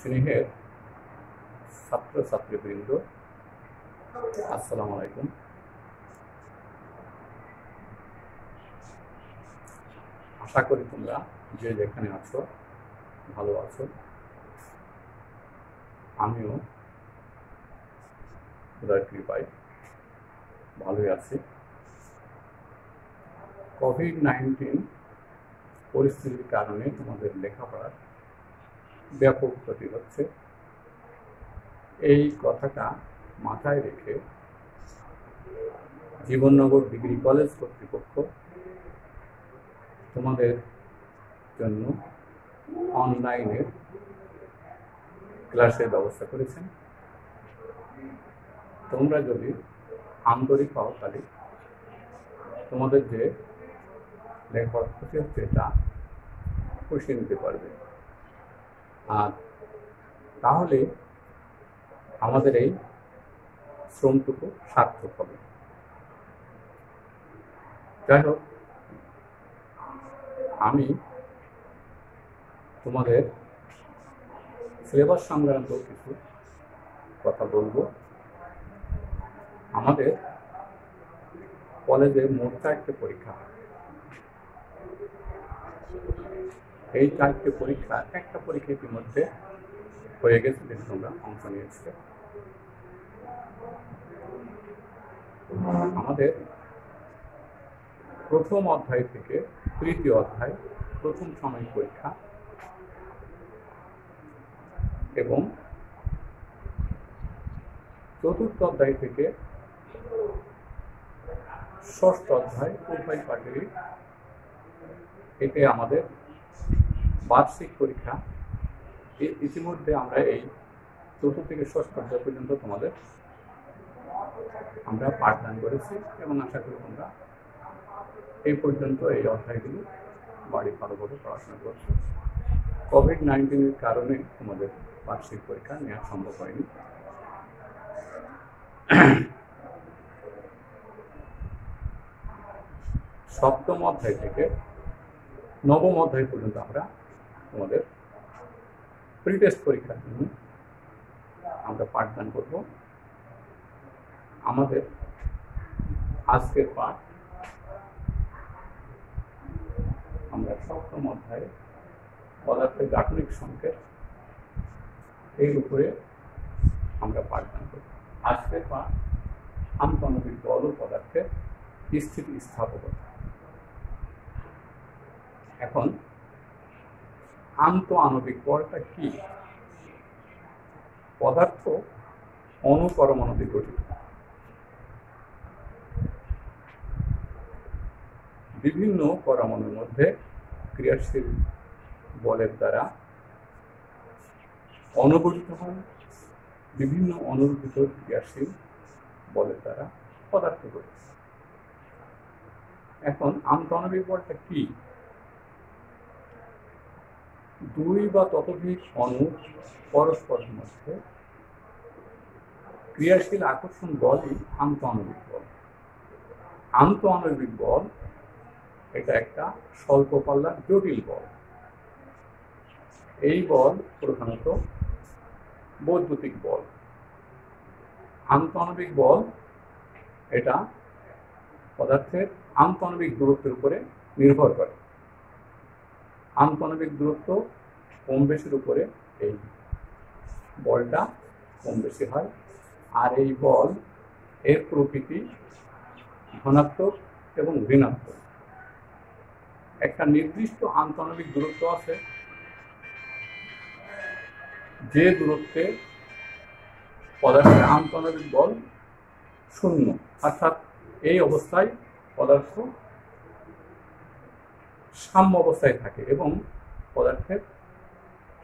স্নেহের ছাত্র ছাত্রীবৃন্দ, আসসালামু আলাইকুম। আশা করি তোমরা যে যেখানে আছো ভালো আছো। আমিও খোদার কৃপায় ভালোই আছি। কোভিড-19 পরিস্থিতির কারণে তোমাদের লেখাপড়ার ব্যাপক ক্ষতি হচ্ছে। এই কথাটা মাথায় রেখে জীবননগর ডিগ্রি কলেজ কর্তৃপক্ষ তোমাদের জন্য অনলাইনে ক্লাসের ব্যবস্থা করেছেন। তোমরা যদি আন্তরিক হও তাহলে তোমাদের যে লেখাপড়ার ক্ষতি হচ্ছে তা পুষিয়ে নিতে পারবে, আর তাহলে আমাদের এই শ্রমটুকু সার্থক হবে। যাই হোক, আমি তোমাদের সিলেবাস সংক্রান্ত কিছু কথা বলবো। আমাদের কলেজে মোট 4টে পরীক্ষা। এই 4টে পরীক্ষা, একটা পরীক্ষা ইতিমধ্যে হয়ে গেছে, যেটা তোমরা অংশ নিয়েছে। আমাদের প্রথম অধ্যায় থেকে তৃতীয় অধ্যায় প্রথম সাময়িক পরীক্ষা এবং চতুর্থ অধ্যায় থেকে ষষ্ঠ অধ্যায় উভয় পাঠেরই এতে আমাদের বার্ষিক পরীক্ষা। ইতিমধ্যে আমরা এই চতুর্থ থেকে ষষ্ঠ অধ্যায় পর্যন্ত তোমাদের আমরা পাঠদান করেছি এবং আশা করি তোমরা এই পর্যন্ত এই অধ্যায়গুলো বাড়ি ভালো করে পড়াশোনা করছো। কোভিড-19 কারণে তোমাদের বার্ষিক পরীক্ষা নেওয়া সম্ভব হয়নি। সপ্তম অধ্যায় থেকে নবম অধ্যায় পর্যন্ত আমরা তোমাদের প্রি টেস্ট পরীক্ষার জন্য আমরা পাঠদান করব। আমাদের আজকের পাঠ আমরা সপ্তম অধ্যায়ে পদার্থের গাঠনিক সংকেত এর উপরে আমরা পাঠদান করব। আজকের পাঠ আন্তঃআণবিক বল ও পদার্থের স্থিতিস্থাপকতা। এখন আন্তঃআণবিক বলটা কি? পদার্থ অণু পরমাণু দিয়ে গঠিত। বিভিন্ন পরমাণুর মধ্যে ক্রিয়াশীল বলের দ্বারা অণু গঠিত হয়, বিভিন্ন অণুর ভিতর ক্রিয়াশীল বলের দ্বারা পদার্থ গঠিত। এখন আন্তঃআণবিক বলটা কি? দুই বা ততোধিক অণু পরস্পরের মধ্যে ক্রিয়াশীল আকর্ষণ বলই আন্তঃআণবিক বল। আন্তঃআণবিক বল এটা একটা স্বল্প পাল্লার জটিল বল। এই বল প্রধানত বৈদ্যুতিক বল। আন্তঃআণবিক বল এটা পদার্থের আন্তঃআণবিক দূরত্বের উপরে নির্ভর করে। আন্তঃআণবিক দূরত্ব কম বেশির উপরে এই বলটা কম বেশি হয়। আর এই বল এর প্রকৃতি ধনাত্মক এবং ঋণাত্মক। একটা নির্দিষ্ট আন্তঃআণবিক দূরত্ব আছে, যে দূরত্বে পদার্থের আন্তঃআণবিক বল 0, অর্থাৎ এই অবস্থায় পদার্থ সাম্য অবস্থায় থাকে এবং পদার্থের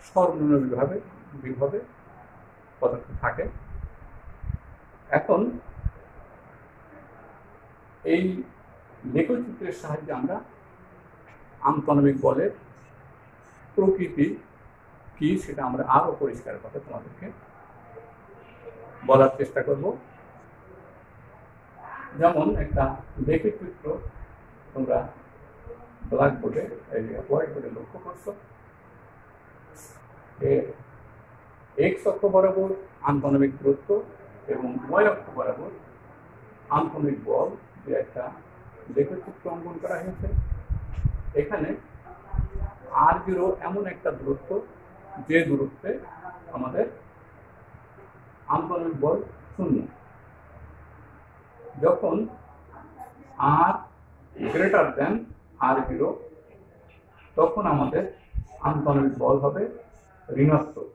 সর্বনিম্ন বিভবে পদার্থ থাকে। এখন এই লেখচিত্রের সাহায্যে আমরা আন্তঃআণবিক বলের প্রকৃতি কি সেটা আমরা আরো পরিষ্কার ভাবে তোমাদেরকে বলার চেষ্টা করব। যেমন একটা লেখচিত্র তোমরা ব্ল্যাকবোর্ডে, হোয়াইট বোর্ডে লক্ষ্য করছো। এক্স অক্ষ বরাবর আন্তঃনবিক দূরত্ব এবং ওয়াই অক্ষ বরাবর আন্তঃনবিক বল যে একটা লেখচিত্র অঙ্কন করা হয়েছে। এখানে r0 এমন একটা দূরত্ব যে দূরত্বে আমাদের আন্তঃনবিক বল শূন্য। যখন r গ্রেটার দেন r0 তখন আমাদের আন্তঃনবিক বল হবে ঋণাত্মক।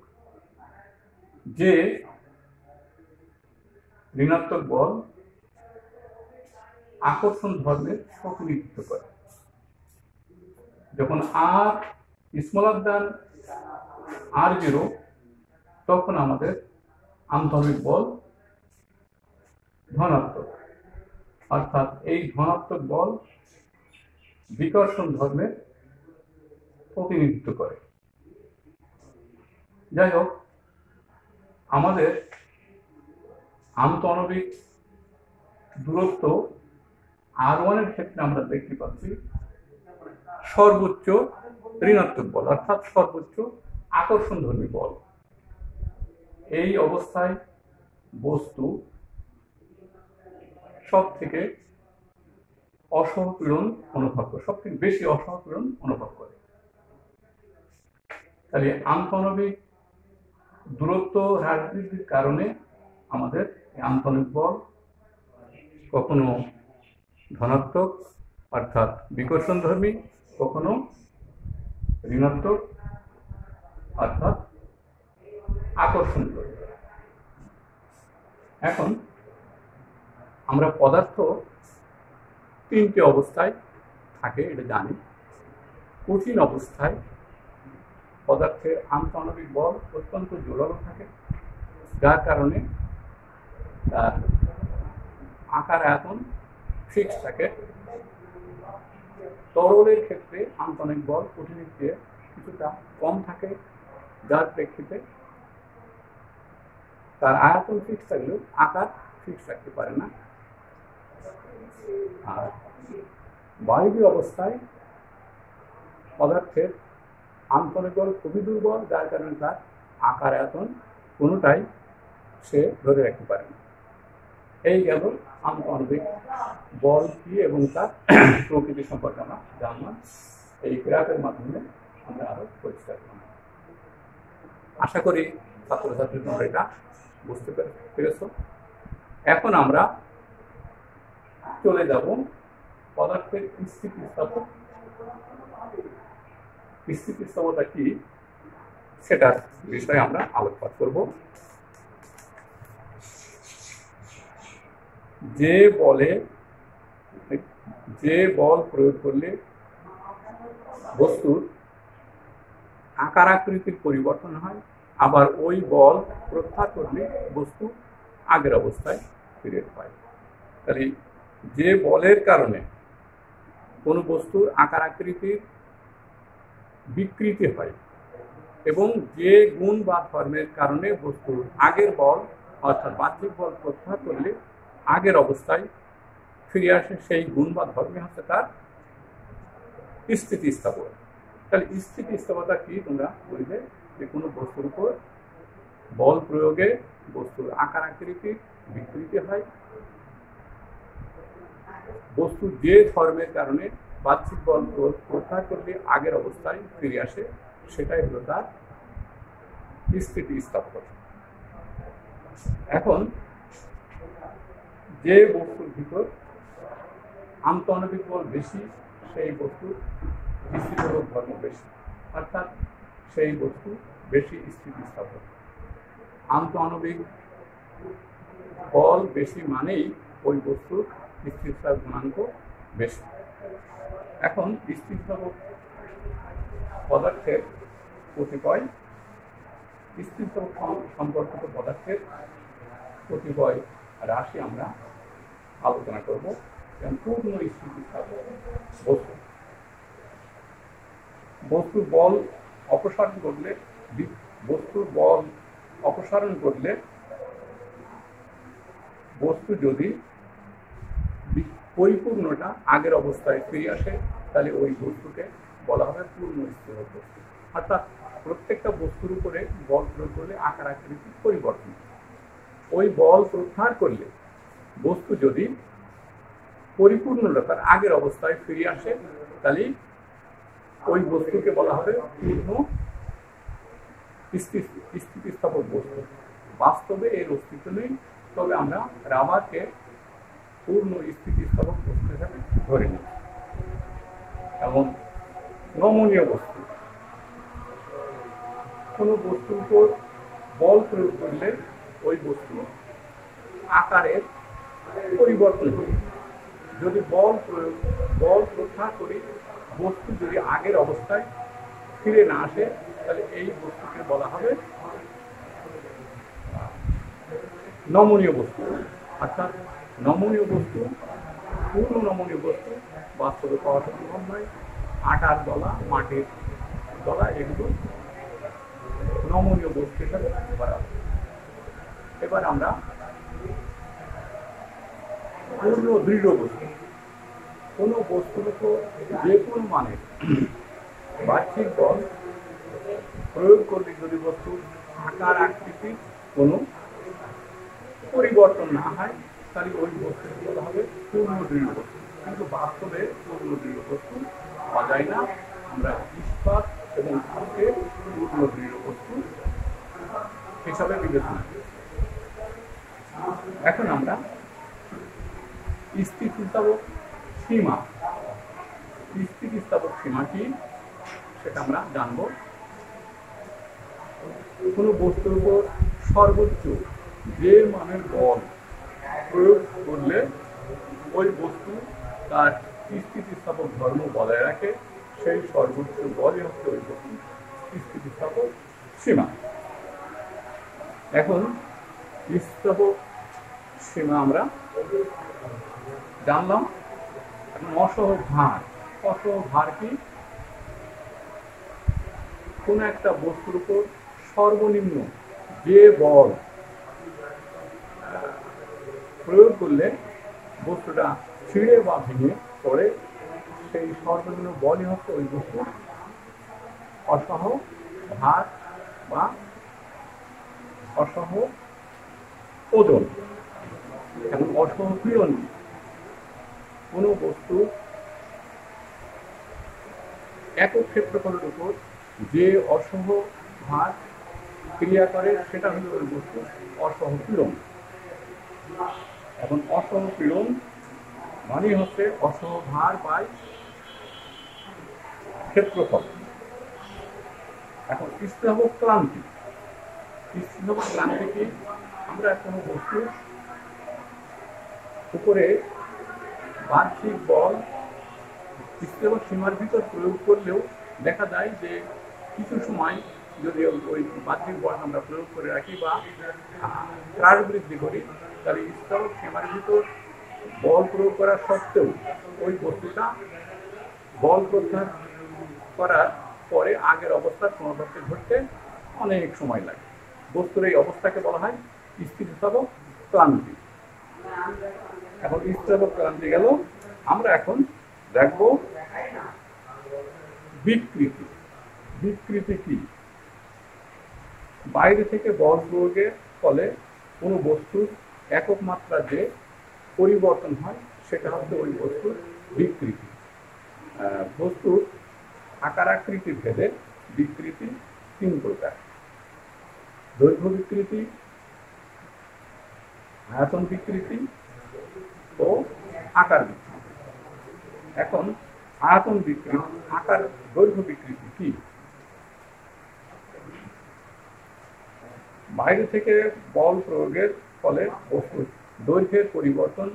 যে ঋণাত্মক বল আকর্ষণ ধর্মের প্রতিনিধিত্ব করে। যখন r স্মলার দেন r0 তখন আমাদের আন্তঃনবিক বল ধনাত্মক, অর্থাৎ এই ধনাত্মক বল বিকর্ষণ ধর্মের প্রতিনিধিত্ব করে। যাই হোক, আমাদের আন্তঃনবিক দূরত্ব r1 এর ক্ষেত্রে আমরা দেখতে পাচ্ছি সর্বোচ্চ ঋণাত্মক বল, অর্থাৎ সর্বোচ্চ আকর্ষণধর্মী বল। এই অবস্থায় বস্তু সব থেকে অসহপীড়ন অনুভব করে, সব থেকে বেশি অসহপীড়ন অনুভব করে। তাহলে আন্তঃনবিক দূরত্ব হ্রাস বৃদ্ধির কারণে আমাদের আন্তঃনবিক বল কখনো ধনাত্মক অর্থাৎ বিকর্ষণধর্মী, কখনো ঋণাত্মক অর্থাৎ আকর্ষণধর্মী। এখন আমরা পদার্থ তিনটি অবস্থায় থাকে এটা জানি। কঠিন অবস্থায় পদার্থের আন্তঃনবিক বল অত্যন্ত জোরালো থাকে, যার কারণে তার আকার আয়তন ফিক্স থাকে। তরলের ক্ষেত্রে আন্তঃনবিক বল কঠিনের চেয়ে কিছুটা কম থাকে, যার প্রেক্ষিতে তার আয়তন ফিক্স থাকলেও আকার ফিক্স থাকতে পারে না। আর বায়বীয় অবস্থায় পদার্থের আন্তঃনবিক বল খুবই দুর্বল, যার কারণে তার আকার আয়তন কোনোটাই সে ধরে রাখতে পারে না। এই গেল আন্তঃনবিক বল কি এবং তার প্রকৃতি সম্পর্কে আমরা জানলাম। এই গ্রাফের মাধ্যমে আমরা আরো পরিষ্কার করলাম। আশা করি ছাত্রছাত্রী তোমরা এটা বুঝতে পেরেছ। এখন আমরা চলে যাব পদার্থের স্থিতিস্থাপক। স্থিতিস্থাপকতা কি সেটার বিষয়ে আমরা আলোকপাত করব। যে বল প্রয়োগ করলে বস্তুর আকার আকৃতির পরিবর্তন হয়, আবার ওই বল প্রত্যাহার করলে বস্তু আগের অবস্থায় ফিরে পায়। তাহলে যে বলের কারণে কোনো বস্তুর আকার আকৃতির বিকৃতি হয় এবং যে গুণ বা ধর্মের কারণে বস্তুর আগের বল অর্থাৎ বাহ্যিক বল প্রত্যাহার করলে আগের অবস্থায় ফিরে আসে, সেই গুণ বা ধর্মে হচ্ছে তার স্থিতিস্থাপক। তাহলে স্থিতিস্থাপকতা কি তোমরা বলবে যে কোনো বস্তুর উপর বল প্রয়োগে বস্তুর আকার আকৃতির বিকৃতি হয়, বস্তু যে ধর্মের কারণে বাহ্যিক বল প্রত্যাহার করলে আগের অবস্থায় ফিরে আসে, সেটাই হলো তার স্থিতিস্থাপকতা। এখন যে বস্তুর ভিতর আন্তঃনবিক বল বেশি সেই বস্তুর স্থিতিস্থাপক ধর্ম বেশি, অর্থাৎ সেই বস্তু বেশি স্থিতিস্থাপক। আন্তঃনবিক বল বেশি মানেই ওই বস্তুর স্থিতিস্থাপক গুণাঙ্ক বেশি। এখন স্থিতিস্থাপক পদার্থের কতিপয় স্থিতিস্থাপক সম্পর্কিত পদার্থের কতিপয় রাশি আমরা আলোচনা করব। যেমন পূর্ণ স্থিতিস্থাপক বস্তুর বল অপসারণ করলে বস্তু যদি পরিপূর্ণটা আগের অবস্থায় ফিরে আসে, তাহলে ওই বস্তুকে বলা হবে পূর্ণ স্থিতিস্থাপক বস্তু। অর্থাৎ প্রত্যেকটা বস্তুর উপরে বল প্রয়োগ করলে আকার আকৃতির পরিবর্তন হয়। ওই বল প্রত্যাহার করলে বস্তু যদি পরিপূর্ণতার আগের অবস্থায় ফিরে আসে তাহলে ওই বস্তুকে বলা হবে পূর্ণ স্থিতিস্থাপক বস্তু। বাস্তবে এর অস্তিত্ব নেই, তবে আমরা রাবারকে পূর্ণ স্থিতিস্থাপক বস্তু হিসাবে ধরে নিই। এমন নমনীয় বস্তু, কোনো বস্তুর উপর বল প্রয়োগ করলে ওই বস্তু আকারের পরিবর্তন হবে। যদি বল প্রত্যাহার করি বস্তু যদি আগের অবস্থায় ফিরে না আসে তাহলে এই বস্তুকে বলা হবে নমনীয় বস্তু। অর্থাৎ নমনীয় বস্তু, পূর্ণ নমনীয় বস্তু বাস্তবে পাওয়া সম্ভব নয়। আটার দলা, মাটির দলা, এগুলো নমনীয় বস্তু হিসাবে ধরা হয়। এবার আমরা পূর্ণ দৃঢ় বস্তু, কোনো বস্তুর উপর যে কোন মানের বাহ্যিক বল প্রয়োগ করলে যদি বস্তুর আকার আকৃতির কোনো পরিবর্তন না হয় তাহলে ওই বস্তুকে বলা হবে পূর্ণ দৃঢ় বস্তু। কিন্তু বাস্তবে পূর্ণ দৃঢ় বস্তু পাওয়া যায় না। আমরা ইস্পাত এবং ধাতুকে পূর্ণ দৃঢ় বস্তু হিসাবে বিবেচনা করি। এখন আমরা স্থিতিস্থাপক সীমা, স্থিতিস্থাপক সীমা কি সেটা আমরা জানব। কোনো বস্তুর উপর সর্বোচ্চ যে মানের বল প্রয়োগ করলে ওই বস্তু তার স্থিতিস্থাপক ধর্ম বজায় রাখে, সেই সর্বোচ্চ বলই হচ্ছে ওই বস্তু স্থিতিস্থাপক সীমা। এখন স্থিতিস্থাপক সীমা আমরা জানলাম। এখন অসহগ ভার। অসহগ ভার কি? কোন একটা বস্তুর উপর সর্বনিম্ন যে বল প্রয়োগ করলে বস্তুটা ছিঁড়ে বা ভেঙে পড়ে, সেই সর্বনিম্ন বলই হচ্ছে ওই বস্তু অসহগ ভার বা অসহগ ওজন। এখন অসহগ পীড়ন, কোনো বস্তু একক ক্ষেত্রফলের উপর যে অসহগ ভার ক্রিয়া করে সেটা হলো ওই বস্তু অসহগ পীড়ন। এখন অসহগ পীড়ন মানে হচ্ছে অসহগ ভার বাই ক্ষেত্রফল। এখন স্থিতিস্থাপক ক্লান্তি। স্থিতিস্থাপক ক্লান্তি কি? আমরা কোনো বস্তুর উপরে বাহ্যিক বল স্থিতিস্থাপক সীমার ভিতর প্রয়োগ করলেও দেখা যায় যে কিছু সময় যদি ওই বাহ্যিক বল আমরা প্রয়োগ করে রাখি বা হ্রাস বৃদ্ধি করি তাহলে স্থিতিস্থাপক সীমার ভিতর বল প্রয়োগ করা সত্ত্বেও ওই বস্তুটা বল প্রত্যাহার করার পরে আগের অবস্থার পুনরাবৃত্তি ঘটতে অনেক সময় লাগে। বস্তুর এই অবস্থাকে বলা হয় স্থিতিস্থাপক ক্লান্তি। এখন স্থিতিস্থাপক ক্লান্তি গেল। আমরা এখন দেখব বিকৃতি। বিকৃতি কি? বাইরে থেকে বল প্রয়োগের ফলে কোনো বস্তুর একক মাত্রা যে পরিবর্তন হয় সেটা হচ্ছে ওই বস্তুর বিকৃতি। বস্তুর আকার আকৃতি ভেদে বিকৃতি তিন প্রকার: দৈর্ঘ্য বিকৃতি, আয়তন বিকৃতি ও আকার বিকৃতি। এখন আয়তন বিকৃতি, আকার দৈর্ঘ্য বিকৃতি কি? বাইরে থেকে বল প্রয়োগের ফলে বস্তুর দৈর্ঘ্যের পরিবর্তন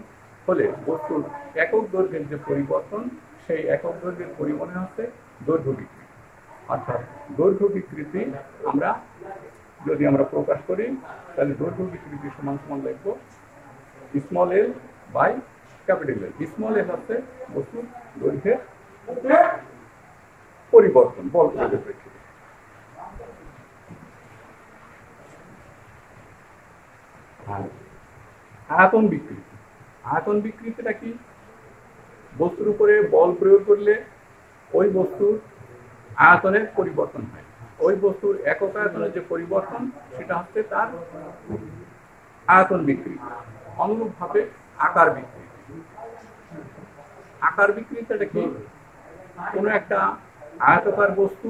হলে বস্তুর একক দৈর্ঘ্যের যে পরিবর্তন সেই একক দৈর্ঘ্যের পরিমাণে হচ্ছে দৈর্ঘ্য বিকৃতি। অর্থাৎ দৈর্ঘ্য বিকৃতি আমরা যদি আমরা প্রকাশ করি তাহলে দৈর্ঘ্য বিকৃতি সমান সমান লিখব small L by capital L. Small L হচ্ছে বস্তুর দৈর্ঘ্যের পরিবর্তন বল প্রয়োগের প্রেক্ষিতে। আয়তন বিকৃতি। আয়তন বিকৃতিটা কি? বস্তুর উপরে বল প্রয়োগ করলে ওই বস্তুর আয়তনের পরিবর্তন হয়। ওই বস্তুর একক আয়তনের যে পরিবর্তন সেটা হচ্ছে তার আয়তন বিকৃতি। অনুরূপভাবে আকার বিকৃতি। আকার বিকৃতিটা কি? কোনো একটা আয়তাকার বস্তু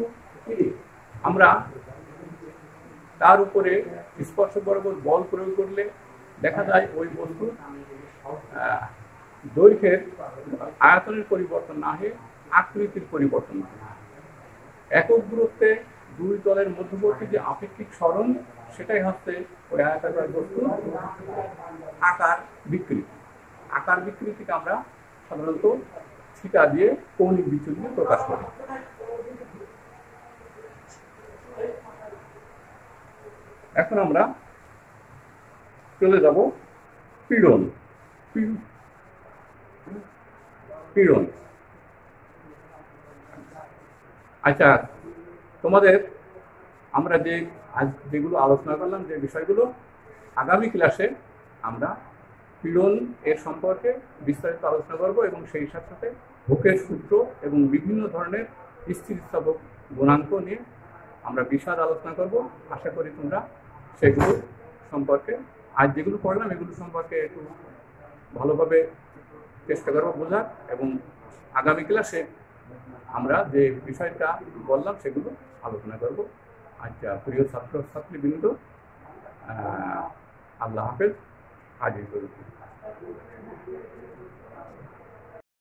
আমরা তার উপরে স্পর্শ বরাবর বল প্রয়োগ করলে দেখা যায় ওই বস্তুর দৈর্ঘ্যের আয়তনের পরিবর্তন না হয়ে আকৃতির পরিবর্তন হয়। একক দূরত্বে দুই তলের মধ্যবর্তী যে আপেক্ষিক সরণ সেটাই হচ্ছে ওই আয়তাকার বস্তুর আকার বিকৃতি। আকার বিকৃতিকে আমরা সাধারণত থিটা দিয়ে কৌণিক বিচ্যুতি প্রকাশ করি। এখন আমরা চলে যাব পীড়ন। পীড়ন, আচ্ছা, তোমাদের আমরা যেগুলো আলোচনা করলাম, যে বিষয়গুলো, আগামী ক্লাসে আমরা পীড়ন এর সম্পর্কে বিস্তারিত আলোচনা করব এবং সেই সাথে হুকের সূত্র এবং বিভিন্ন ধরনের স্থিতিস্থাপক গুণাঙ্ক নিয়ে আমরা বিশদ আলোচনা করব। আশা করি তোমরা সেগুলো সম্পর্কে, আজ যেগুলো পড়লাম এগুলো সম্পর্কে একটু ভালোভাবে চেষ্টা করবো বোঝার, এবং আগামী ক্লাসে আমরা যে বিষয়টা বললাম সেগুলো আলোচনা করব। আচ্ছা, প্রিয় ছাত্রছাত্রীবৃন্দ, আল্লাহ হাফেজ। হাজির করুন।